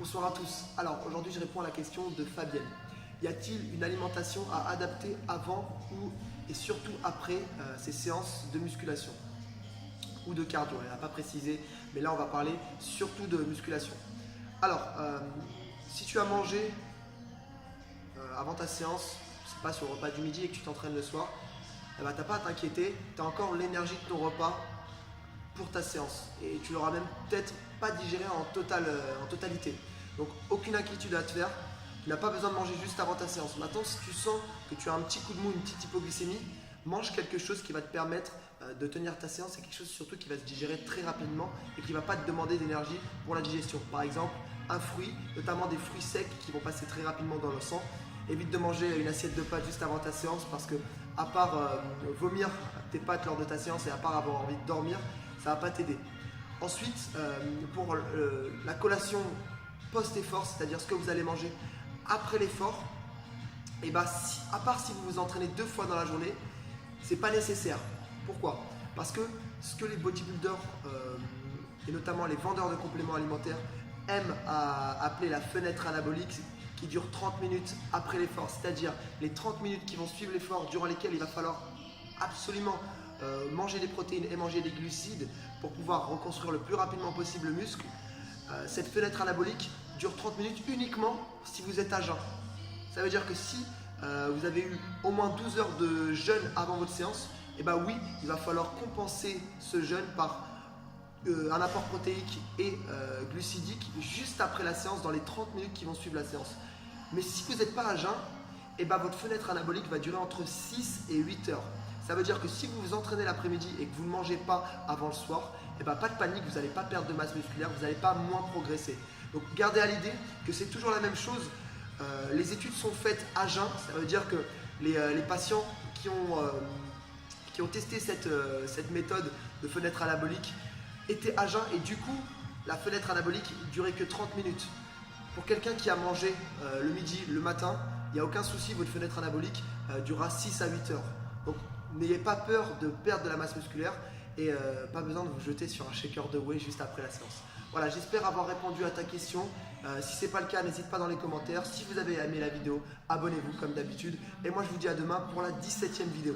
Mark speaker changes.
Speaker 1: Bonsoir à tous. Alors aujourd'hui je réponds à la question de Fabienne. Y a-t-il une alimentation à adapter avant ou et surtout après ces séances de musculation ou de cardio? Elle n'a pas précisé, mais là on va parler surtout de musculation. Alors, si tu as mangé avant ta séance, je sais pas, sur le repas du midi et que tu t'entraînes le soir, eh ben, tu n'as pas à t'inquiéter, tu as encore l'énergie de ton repas pour ta séance et tu l'auras même peut-être pas digéré en totalité. Donc aucune inquiétude à te faire, tu n'as pas besoin de manger juste avant ta séance. Maintenant, si tu sens que tu as un petit coup de mou, une petite hypoglycémie, mange quelque chose qui va te permettre de tenir ta séance et quelque chose surtout qui va se digérer très rapidement et qui ne va pas te demander d'énergie pour la digestion. Par exemple, un fruit, notamment des fruits secs qui vont passer très rapidement dans le sang. Évite de manger une assiette de pâtes juste avant ta séance parce que, à part vomir tes pâtes lors de ta séance et à part avoir envie de dormir, ça ne va pas t'aider. Ensuite, pour la collation post-effort, c'est-à-dire ce que vous allez manger après l'effort, et bah, à part si vous vous entraînez 2 fois dans la journée, c'est pas nécessaire. Pourquoi? Parce que ce que les bodybuilders et notamment les vendeurs de compléments alimentaires aiment à appeler la fenêtre anabolique, qui dure 30 minutes après l'effort, c'est-à-dire les 30 minutes qui vont suivre l'effort durant lesquelles il va falloir absolument manger des protéines et manger des glucides pour pouvoir reconstruire le plus rapidement possible le muscle. Cette fenêtre anabolique dure 30 minutes uniquement si vous êtes à jeun. Ça veut dire que si vous avez eu au moins 12 heures de jeûne avant votre séance, et bah oui, il va falloir compenser ce jeûne par un apport protéique et glucidique juste après la séance, dans les 30 minutes qui vont suivre la séance. Mais si vous n'êtes pas à jeun, et bah votre fenêtre anabolique va durer entre 6 et 8 heures. Ça veut dire que si vous vous entraînez l'après-midi et que vous ne mangez pas avant le soir, et bah pas de panique, vous n'allez pas perdre de masse musculaire, vous n'allez pas moins progresser. Donc gardez à l'idée que c'est toujours la même chose. Les études sont faites à jeun, ça veut dire que les patients qui ont testé cette méthode de fenêtre anabolique étaient à jeun et du coup la fenêtre anabolique durait que 30 minutes. Pour quelqu'un qui a mangé le midi, le matin, il n'y a aucun souci, votre fenêtre anabolique durera 6 à 8 heures. Donc n'ayez pas peur de perdre de la masse musculaire et pas besoin de vous jeter sur un shaker de whey juste après la séance. Voilà, j'espère avoir répondu à ta question. Si ce n'est pas le cas, n'hésite pas dans les commentaires. Si vous avez aimé la vidéo, abonnez-vous comme d'habitude. Et moi je vous dis à demain pour la 17e vidéo.